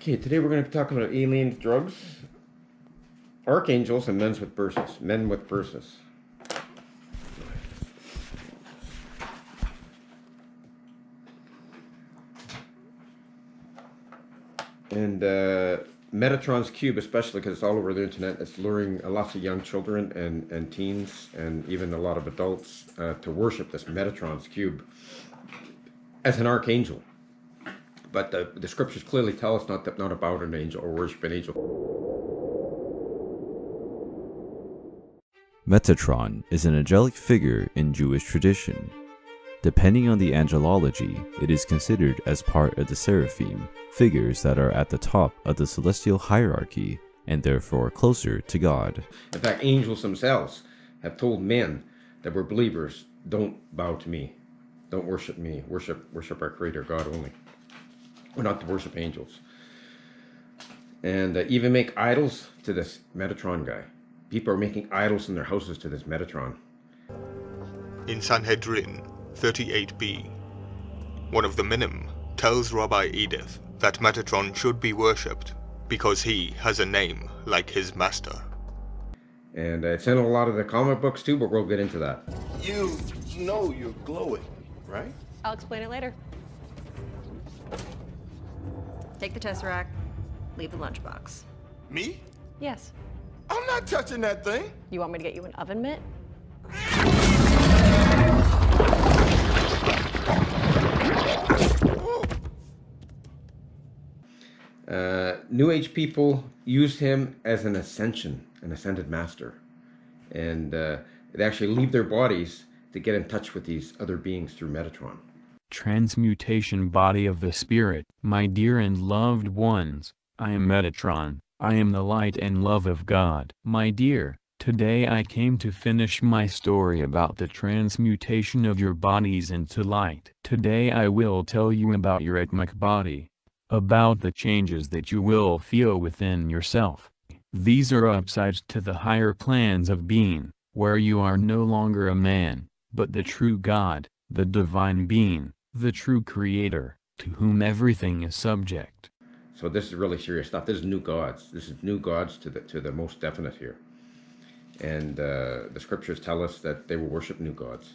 Okay, today we're going to be talking about alien drugs, archangels, and men with purses. Men with purses. And Metatron's cube, especially because it's all over the internet, it's luring lots of young children and teens and even a lot of adults to worship this Metatron's cube as an archangel. But the scriptures clearly tell us not about an angel or worship an angel. Metatron is an angelic figure in Jewish tradition. Depending on the angelology, it is considered as part of the seraphim, figures that are at the top of the celestial hierarchy and therefore closer to God. In fact, angels themselves have told men that were believers, don't bow to me, don't worship me, worship our Creator God only. We're not to worship angels. And even make idols to this Metatron guy. People are making idols in their houses to this Metatron. In Sanhedrin 38b, one of the minim tells Rabbi Edith that Metatron should be worshipped because he has a name like his master. And it's in a lot of the comic books too, but we'll get into that. You know you're glowing, right? I'll explain it later. Take the Tesseract, leave the lunchbox. Me? Yes. I'm not touching that thing. You want me to get you an oven mitt? New Age people use him as an ascended master. And they actually leave their bodies to get in touch with these other beings through Metatron. Transmutation body of the spirit, my dear and loved ones, I am Metatron, I am the light and love of God. My dear, today I came to finish my story about the transmutation of your bodies into light. Today I will tell you about your atomic body, about the changes that you will feel within yourself. These are upsides to the higher plans of being, where you are no longer a man, but the true God, the divine being, the true creator, to whom everything is subject. So this is really serious stuff. This is new gods. This is new gods to the most definite here. And the scriptures tell us that they will worship new gods.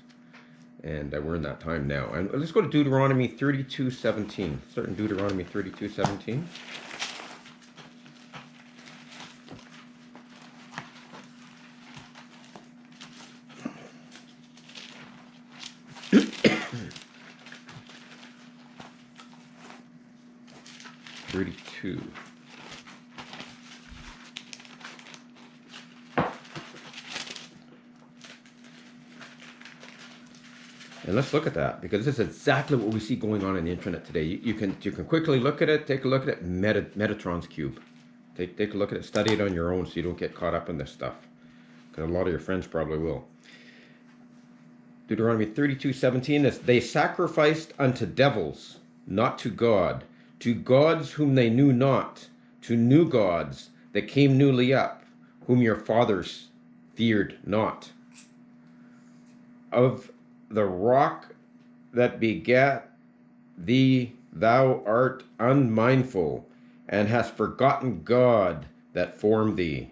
And we're in that time now. And let's go to Deuteronomy 32:17. Start in Deuteronomy 32:17. And let's look at that, because this is exactly what we see going on the internet today. You can quickly look at it, take a look at it, Metatron's cube. Take a look at it, study it on your own so you don't get caught up in this stuff. Because a lot of your friends probably will. Deuteronomy 32:17 is, they sacrificed unto devils, not to God, to gods whom they knew not, to new gods that came newly up, whom your fathers feared not. Of the rock that begat thee, thou art unmindful, and hast forgotten God that formed thee.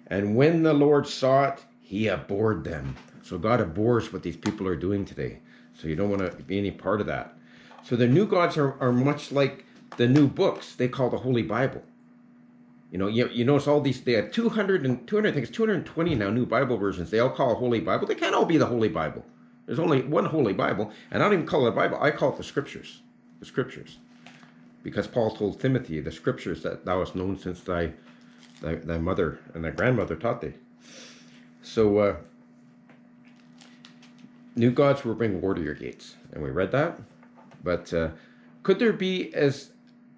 And when the Lord saw it, he abhorred them. So God abhors what these people are doing today. So you don't want to be any part of that. So the new gods are much like the new books they call the Holy Bible. You know, you notice all these, they have 200, I think it's 220 now new Bible versions. They all call a Holy Bible. They can't all be the Holy Bible. There's only one Holy Bible, and I don't even call it a Bible. I call it the Scriptures. The Scriptures. Because Paul told Timothy, the Scriptures that thou hast known since thy mother and thy grandmother taught thee. So, new gods will bring war to your gates. And we read that. But could there be as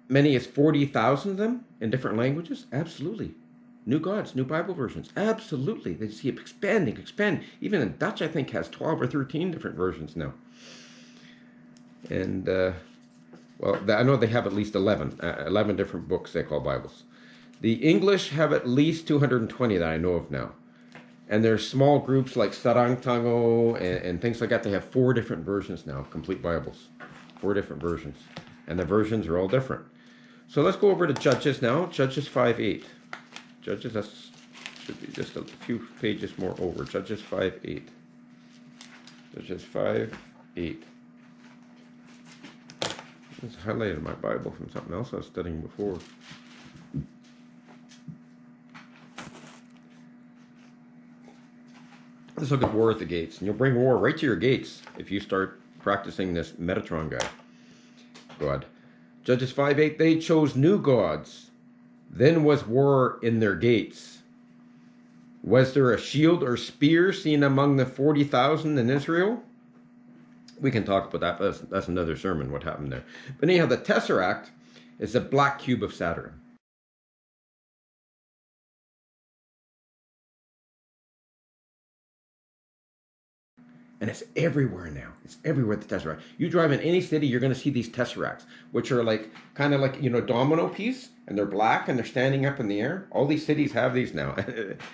many as 40,000 of them in different languages? Absolutely. New gods, new Bible versions. Absolutely. They just keep expanding. Even in Dutch, I think, has 12 or 13 different versions now. And, well, I know they have at least 11 different books they call Bibles. The English have at least 220 that I know of now. And there's small groups like Sarang Tango and things like that. They have 4 different versions now, complete Bibles. 4 different versions. And the versions are all different. So let's go over to Judges now. Judges 5:8. Judges, that should be just a few pages more over. Judges 5:8. Judges 5:8. It's highlighted my Bible from something else I was studying before. Let's look at war at the gates. And you'll bring war right to your gates if you start practicing this Metatron guy. God. Judges 5:8, they chose new gods. Then was war in their gates. Was there a shield or spear seen among the 40,000 in Israel? We can talk about that. That's another sermon, what happened there. But anyhow, the Tesseract is the black cube of Saturn. And it's everywhere now. It's everywhere, the Tesseract. You drive in any city, you're going to see these Tesseracts, which are like, kind of like, domino piece, and they're black, and they're standing up in the air. All these cities have these now.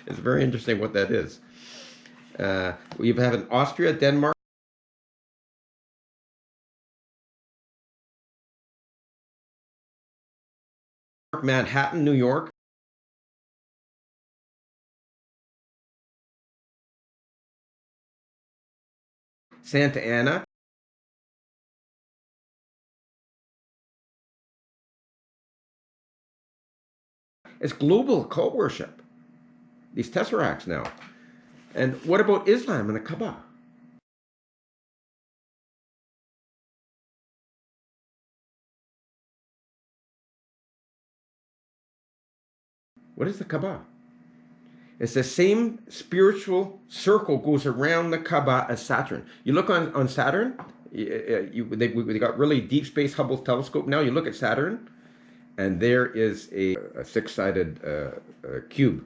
It's very interesting what that is. We have in Austria, Denmark, Manhattan, New York, Santa Ana, it's global cult worship, these Tesseracts now. And what about Islam and the Kaaba? What is the Kaaba? It's the same spiritual circle goes around the Kaaba as Saturn. You look on Saturn, they got really deep space Hubble telescope now. You look at Saturn, and there is a six-sided cube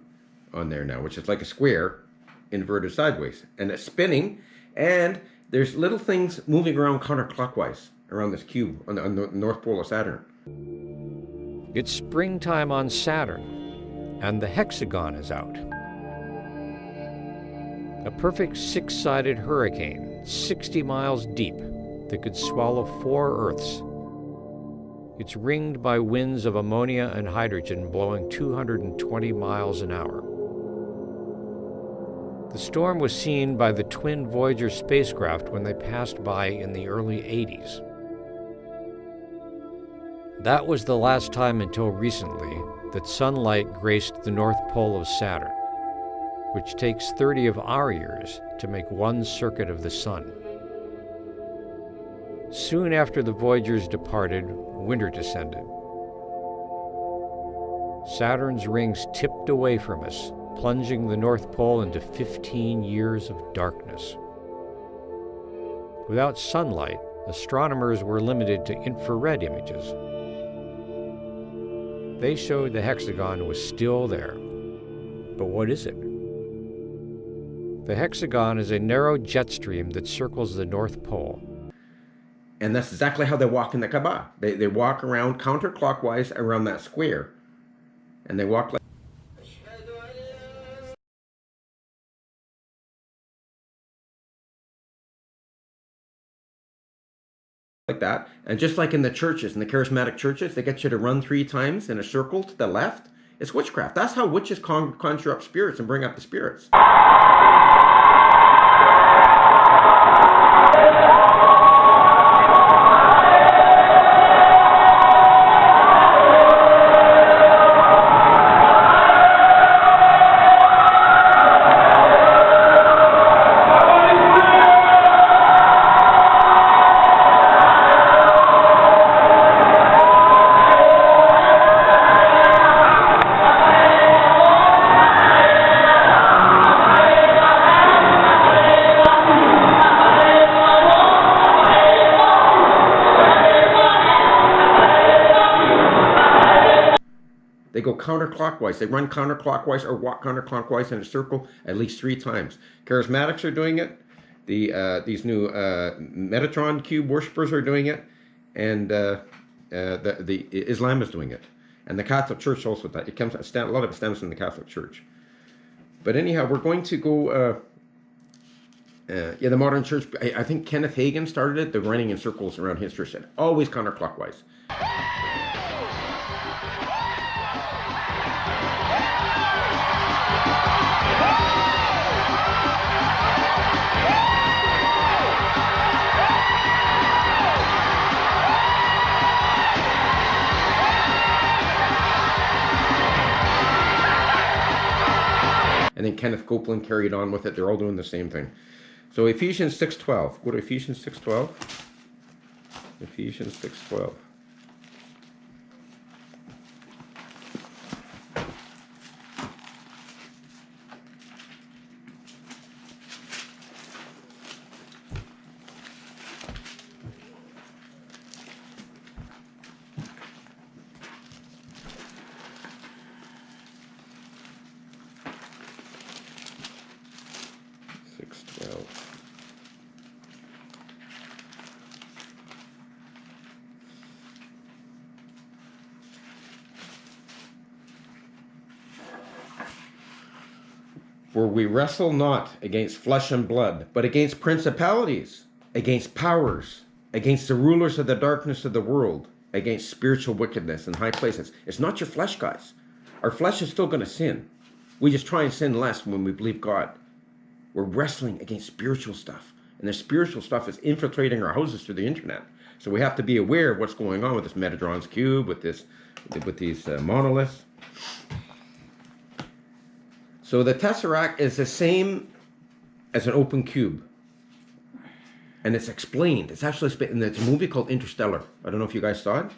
on there now, which is like a square inverted sideways. And it's spinning, and there's little things moving around counterclockwise around this cube on the North Pole of Saturn. It's springtime on Saturn, and the hexagon is out. A perfect six-sided hurricane, 60 miles deep, that could swallow 4 Earths. It's ringed by winds of ammonia and hydrogen blowing 220 miles an hour. The storm was seen by the twin Voyager spacecraft when they passed by in the early 80s. That was the last time until recently that sunlight graced the North Pole of Saturn, which takes 30 of our years to make one circuit of the Sun. Soon after the Voyagers departed, winter descended. Saturn's rings tipped away from us, plunging the North Pole into 15 years of darkness. Without sunlight, astronomers were limited to infrared images. They showed the hexagon was still there. But what is it? The hexagon is a narrow jet stream that circles the North Pole. And that's exactly how they walk in the Kaaba. They walk around counterclockwise around that square. And they walk like that. And just like in the churches, in the charismatic churches, they get you to run 3 times in a circle to the left. It's witchcraft. That's how witches conjure up spirits and bring up the spirits. They go counterclockwise. They run counterclockwise or walk counterclockwise in a circle at least 3 times. Charismatics are doing it. These new Metatron cube worshippers are doing it, and the Islam is doing it, and the Catholic Church also. That it comes a lot of it stems from the Catholic Church. But anyhow, we're going to go. The modern church. I think Kenneth Hagin started it. The running in circles around his church, always counterclockwise. And then Kenneth Copeland carried on with it. They're all doing the same thing. So Ephesians 6:12. Go to Ephesians 6:12. Ephesians 6:12. For we wrestle not against flesh and blood, but against principalities, against powers, against the rulers of the darkness of the world, against spiritual wickedness in high places. It's not your flesh, guys. Our flesh is still going to sin. We just try and sin less when we believe God. We're wrestling against spiritual stuff. And the spiritual stuff is infiltrating our houses through the internet. So we have to be aware of what's going on with this Metatron's cube, with these monoliths. So the tesseract is the same as an open cube. And it's explained. It's actually in a movie called Interstellar. I don't know if you guys saw it.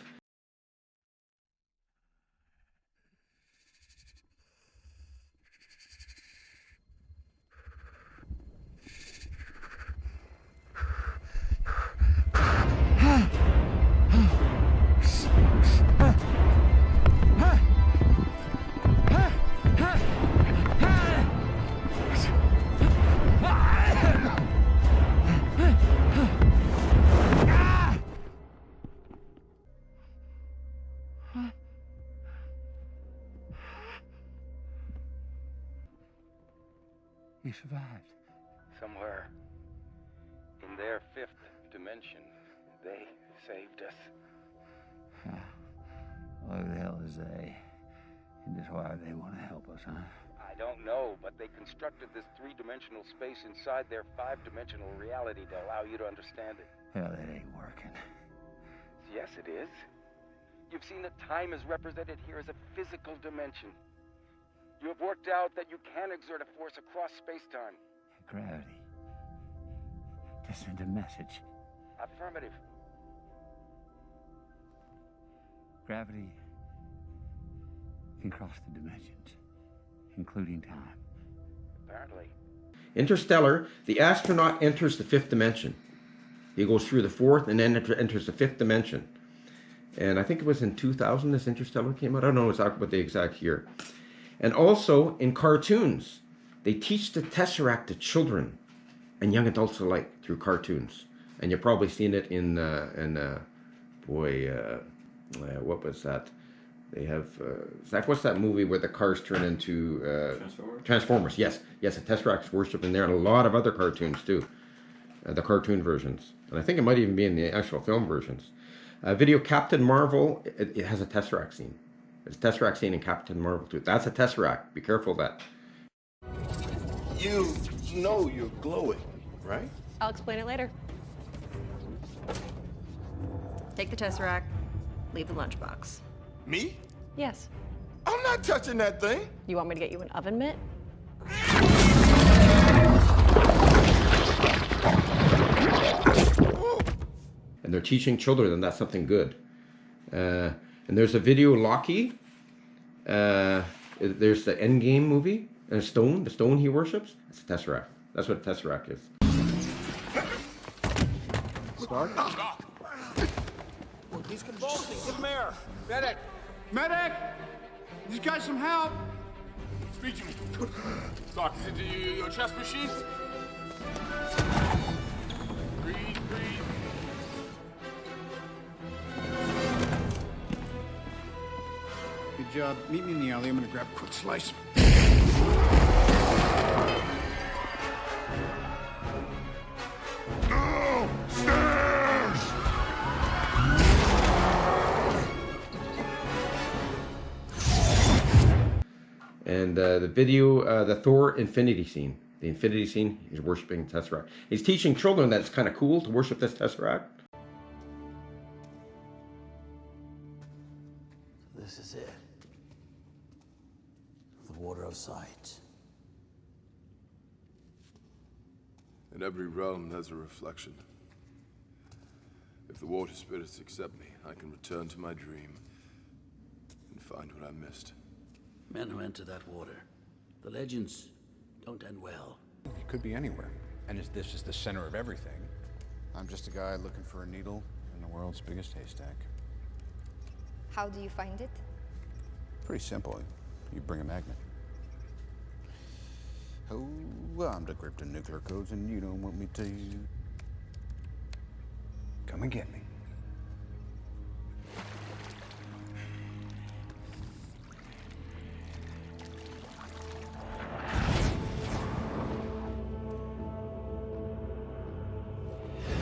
You survived. Somewhere in their fifth dimension, they saved us. Who the hell is they? And just why they want to help us, huh? I don't know, but they constructed this three-dimensional space inside their five-dimensional reality to allow you to understand it. Hell, that ain't working. Yes, it is. You've seen that time is represented here as a physical dimension. You have worked out that you can exert a force across space-time. Gravity. To send a message. Affirmative. Gravity can cross the dimensions, including time. Apparently. Interstellar, the astronaut enters the fifth dimension. He goes through the fourth and then enters the fifth dimension. And I think it was in 2000 this Interstellar came out. I don't know exactly what the exact year. And also in cartoons, they teach the tesseract to children and young adults alike through cartoons. And you've probably seen it in what was that? They have, Zach, what's that movie where the cars turn into... Transformers, yes. Yes, the Tesseract's worshipped in there, and a lot of other cartoons too. The cartoon versions. And I think it might even be in the actual film versions. Video Captain Marvel, it has a Tesseract scene. There's a Tesseract scene in Captain Marvel too. That's a Tesseract. Be careful of that. You know you're glowing, right? I'll explain it later. Take the Tesseract, leave the lunchbox. Me? Yes. I'm not touching that thing. You want me to get you an oven mitt? And they're teaching children, and that's something good. And there's a video, Loki. There's the Endgame movie, and the stone he worships. It's a Tesseract. That's what a Tesseract is. Start. He's convulsing. Give him air. Medic! Medic! You got some help? Speak to me. Doc, is it your chest machine? Breathe, breathe. Good job. Meet me in the alley. I'm gonna grab a quick slice. No! Stairs! And the video, the Thor Infinity scene. The Infinity scene, he's worshiping Tesseract. He's teaching children that it's kind of cool to worship this Tesseract. This is it. The water of sight. In every realm, there's a reflection. If the water spirits accept me, I can return to my dream and find what I missed. Men who enter that water, the legends don't end well. It could be anywhere. And is this the center of everything? I'm just a guy looking for a needle in the world's biggest haystack. How do you find it? Pretty simple. You bring a magnet. Oh, I'm decrypting nuclear codes and you don't want me to. Come and get me.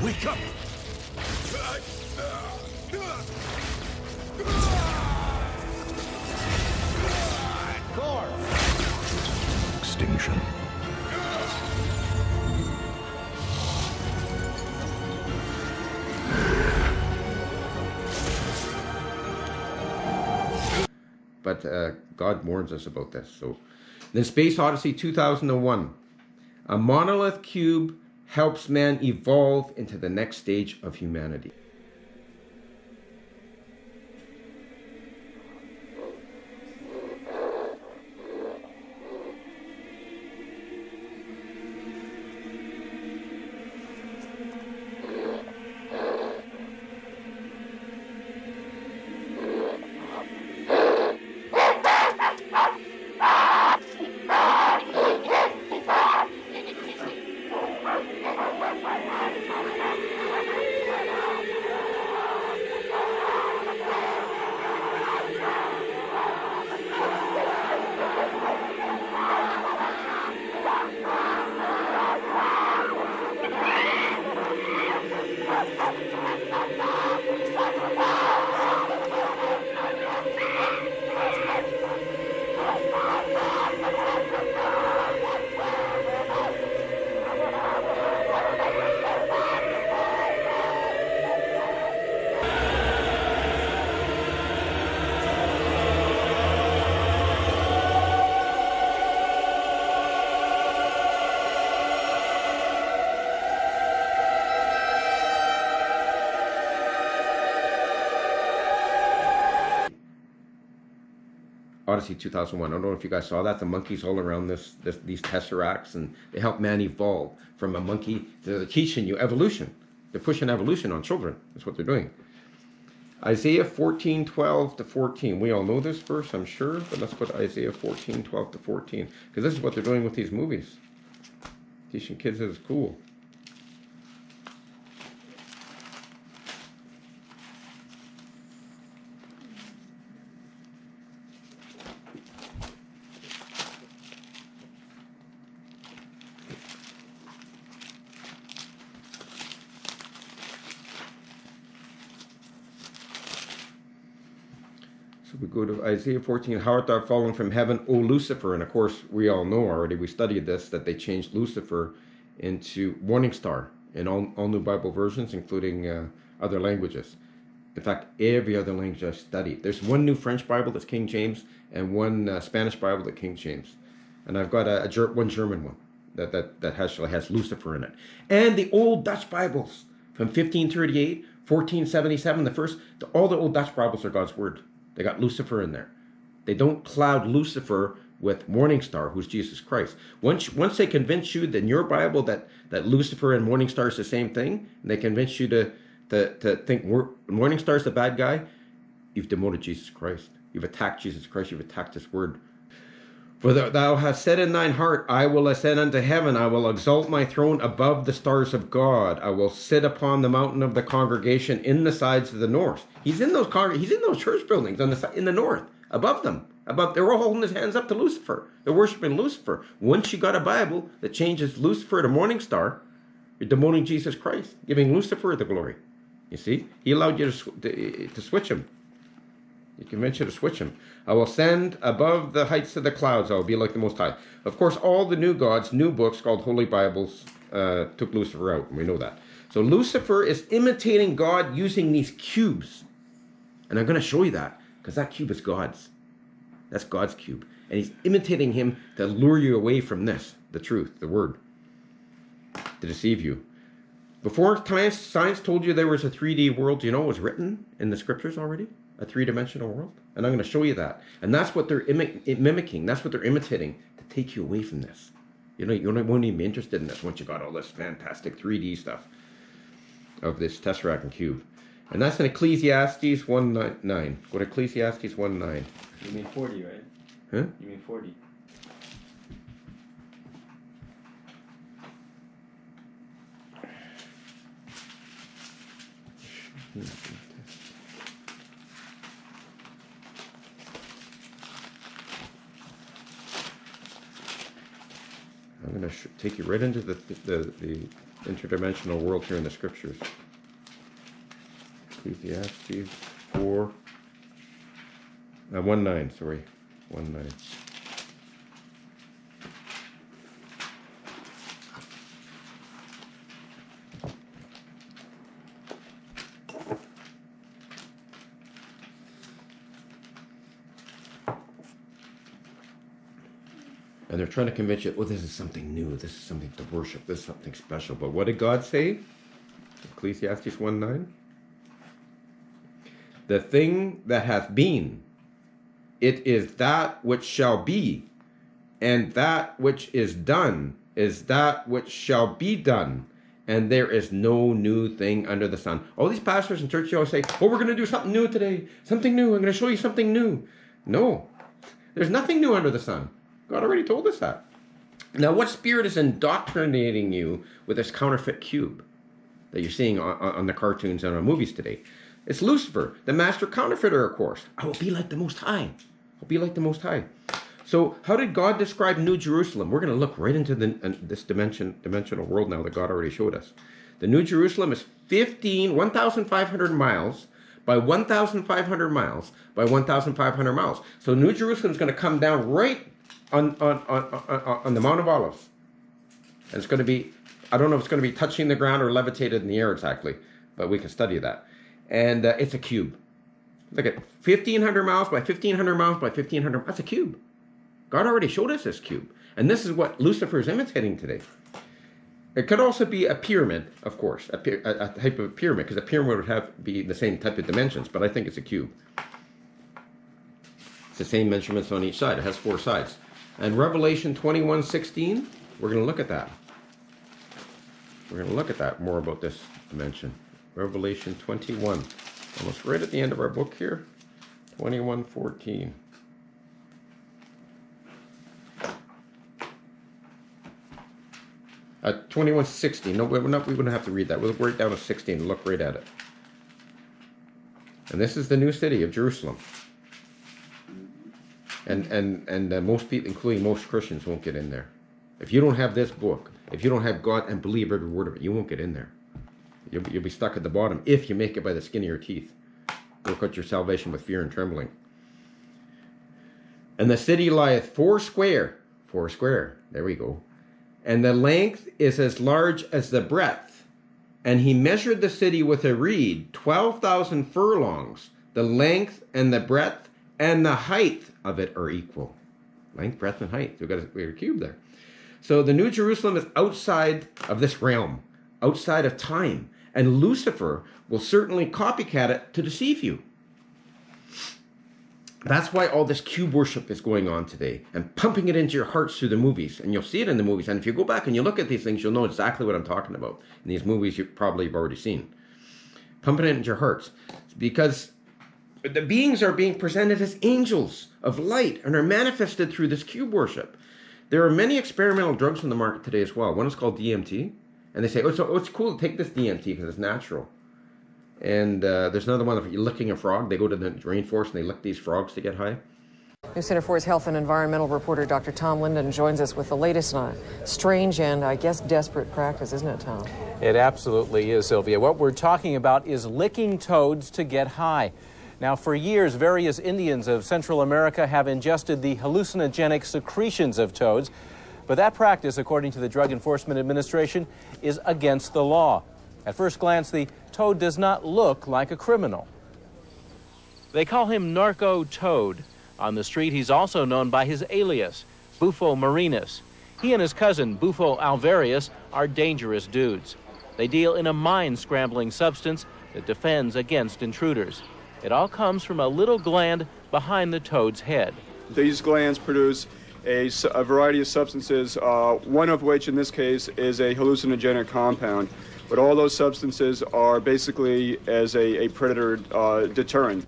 Wake up! Core! Extinction. But God warns us about this. So, in Space Odyssey 2001, a monolith cube helps man evolve into the next stage of humanity. Odyssey 2001. I don't know if you guys saw that. The monkeys all around these tesseracts, and they help man evolve from a monkey. They're teaching you evolution. They're pushing evolution on children. That's what they're doing. Isaiah 14:12 to 14. We all know this verse, I'm sure, but let's put Isaiah 14:12 to 14, because this is what they're doing with these movies. Teaching kids that it's cool. So we go to Isaiah 14. How art thou fallen from heaven, O Lucifer? And of course, we all know already, we studied this, that they changed Lucifer into morning star in all new Bible versions, including other languages. In fact, every other language I've studied. There's one new French Bible that's King James, and one Spanish Bible that's King James. And I've got one German one that has Lucifer in it. And the old Dutch Bibles from 1538, 1477, all the old Dutch Bibles are God's Word. They got Lucifer in there. They don't cloud Lucifer with morning star, who's Jesus Christ. Once they convince you in your Bible that Lucifer and morning star is the same thing, and they convince you to think morning star is the bad guy, you've demoted Jesus Christ. You've attacked Jesus Christ. You've attacked his word. For thou hast said in thine heart, I will ascend unto heaven. I will exalt my throne above the stars of God. I will sit upon the mountain of the congregation in the sides of the north. He's in those church buildings in the north, above them. They're all holding his hands up to Lucifer. They're worshiping Lucifer. Once you got a Bible that changes Lucifer to morning star, you're demoting Jesus Christ, giving Lucifer the glory. You see, he allowed you to switch him. He convinced you to switch him. I will ascend above the heights of the clouds. I will be like the Most High. Of course, all the new gods, new books called Holy Bibles, took Lucifer out. We know that. So Lucifer is imitating God using these cubes. And I'm going to show you that, because that cube is God's. That's God's cube. And he's imitating him to lure you away from this, the truth, the word. to deceive you. Before science told you there was a 3D world, do you know it was written in the scriptures already? A three-dimensional world? And I'm going to show you that. And that's what they're mimicking. That's what they're imitating to take you away from this. You won't even be interested in this once you got all this fantastic 3D stuff of this tesseract and cube. And that's in Ecclesiastes 1:9. Go to Ecclesiastes 1:9. You mean 40, right? Huh? You mean 40. I'm going to take you right into the interdimensional world here in the scriptures. Ecclesiastes 1:9, sorry. 1:9. And they're trying to convince you, this is something new, this is something to worship, this is something special. But what did God say? Ecclesiastes 1:9. The thing that hath been, it is that which shall be, and that which is done is that which shall be done, and there is no new thing under the sun. All these pastors in church always say, we're going to do something new today, something new, I'm going to show you something new. No, there's nothing new under the sun. God already told us that. Now, what spirit is indoctrinating you with this counterfeit cube that you're seeing on the cartoons and on movies today? It's Lucifer, the master counterfeiter, of course. I will be like the Most High. I'll be like the Most High. So how did God describe New Jerusalem? We're going to look right into this dimensional world now that God already showed us. The New Jerusalem is 1,500 miles by 1,500 miles by 1,500 miles. So New Jerusalem is going to come down right on the Mount of Olives. And it's going to be, I don't know if it's going to be touching the ground or levitated in the air exactly, but we can study that. And it's a cube. Look at 1,500 miles by 1,500 miles by 1,500. That's a cube. God already showed us this cube. And this is what Lucifer is imitating today. It could also be a pyramid, of course, a type of pyramid, because a pyramid would be the same type of dimensions, but I think it's a cube. It's the same measurements on each side. It has 4 sides. And Revelation 21:16, we're going to look at that. We're going to look at that more about this dimension. Revelation 21, almost right at the end of our book here, 21:14. At 21:16. No, we wouldn't have to read that. We'll work down to 16 and look right at it. And this is the new city of Jerusalem. And most people, including most Christians, won't get in there. If you don't have this book, if you don't have God and believe every word of it, you won't get in there. You'll be stuck at the bottom if you make it by the skin of your teeth. Work out your salvation with fear and trembling. And the city lieth 4 square. There we go. And the length is as large as the breadth. And he measured the city with a reed, 12,000 furlongs. The length and the breadth and the height of it are equal. Length, breadth, and height. We got a cube there. So the New Jerusalem is outside of this realm, outside of time. And Lucifer will certainly copycat it to deceive you. That's why all this cube worship is going on today, and pumping it into your hearts through the movies. And you'll see it in the movies. And if you go back and you look at these things, you'll know exactly what I'm talking about. In these movies you probably have already seen. Pumping it into your hearts. Because the beings are being presented as angels of light and are manifested through this cube worship. There are many experimental drugs on the market today as well. One is called DMT. And they say, it's cool to take this DMT because it's natural. And there's another one, if you're licking a frog, they go to the rainforest and they lick these frogs to get high. News Center 4's health and environmental reporter Dr. Tom Linden joins us with the latest on a strange and, I guess, desperate practice, isn't it, Tom? It absolutely is, Sylvia. What we're talking about is licking toads to get high. Now, for years, various Indians of Central America have ingested the hallucinogenic secretions of toads, but that practice, according to the Drug Enforcement Administration, is against the law. At first glance, the toad does not look like a criminal. They call him Narco Toad. On the street, he's also known by his alias, Bufo marinus. He and his cousin, Bufo Alvarius, are dangerous dudes. They deal in a mind-scrambling substance that defends against intruders. It all comes from a little gland behind the toad's head. These glands produce a variety of substances, one of which in this case is a hallucinogenic compound. But all those substances are basically as a predator deterrent.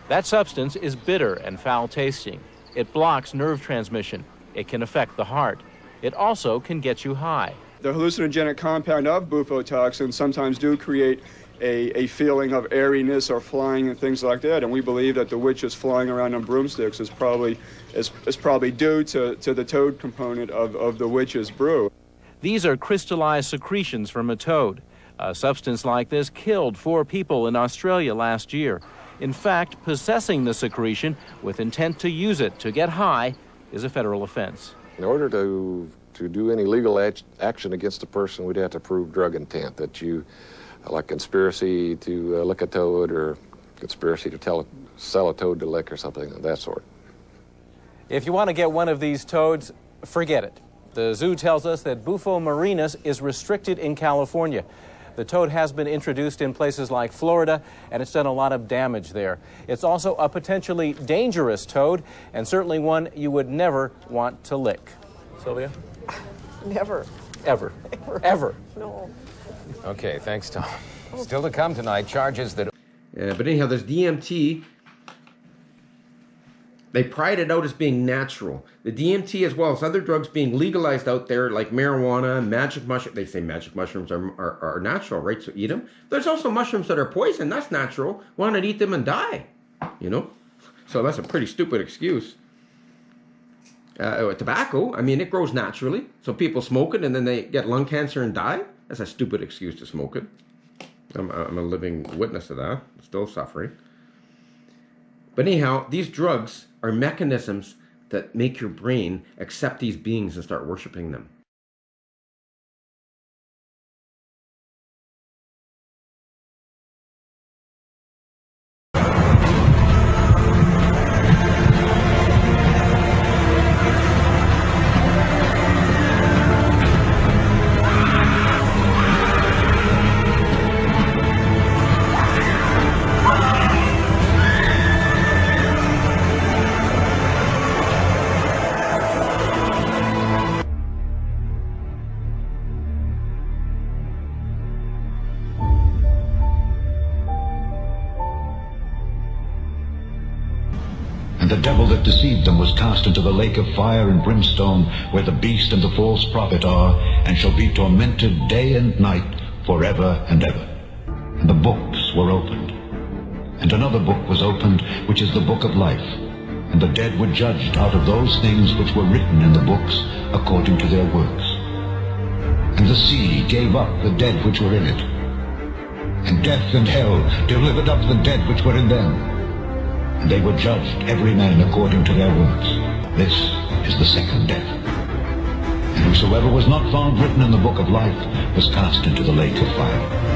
That substance is bitter and foul-tasting. It blocks nerve transmission. It can affect the heart. It also can get you high. The hallucinogenic compound of bufotoxin sometimes do create a feeling of airiness or flying and things like that, and we believe that the witches flying around on broomsticks is probably due to the toad component of the witch's brew. These are crystallized secretions from a toad. A substance like this killed 4 people in Australia last year. In fact, possessing the secretion with intent to use it to get high is a federal offense. In order to do any legal action against a person, we'd have to prove drug intent, that you, like conspiracy to lick a toad or conspiracy to sell a toad to lick or something of that sort. If you want to get one of these toads, forget it. The zoo tells us that Bufo marinus is restricted in California. The toad has been introduced in places like Florida, and it's done a lot of damage there. It's also a potentially dangerous toad, and certainly one you would never want to lick. Sylvia? Never. Ever. Ever. No. Okay, thanks, Tom. Still to come tonight, charges that... Yeah, but anyhow, there's DMT. They pride it out as being natural. The DMT, as well as other drugs being legalized out there, like marijuana, magic mushrooms. They say magic mushrooms are natural, right? So eat them. There's also mushrooms that are poison. That's natural. Why not eat them and die? You know? So that's a pretty stupid excuse. Tobacco, I mean, it grows naturally. So people smoke it and then they get lung cancer and die. That's a stupid excuse to smoke it. I'm a living witness to that. I'm still suffering. But anyhow, these drugs are mechanisms that make your brain accept these beings and start worshiping them. And the devil that deceived them was cast into the lake of fire and brimstone, where the beast and the false prophet are, and shall be tormented day and night forever and ever. And the books were opened. And another book was opened, which is the book of life. And the dead were judged out of those things which were written in the books, according to their works. And the sea gave up the dead which were in it. And death and hell delivered up the dead which were in them. And they were judged, every man according to their works. This is the second death. And whosoever was not found written in the book of life was cast into the lake of fire.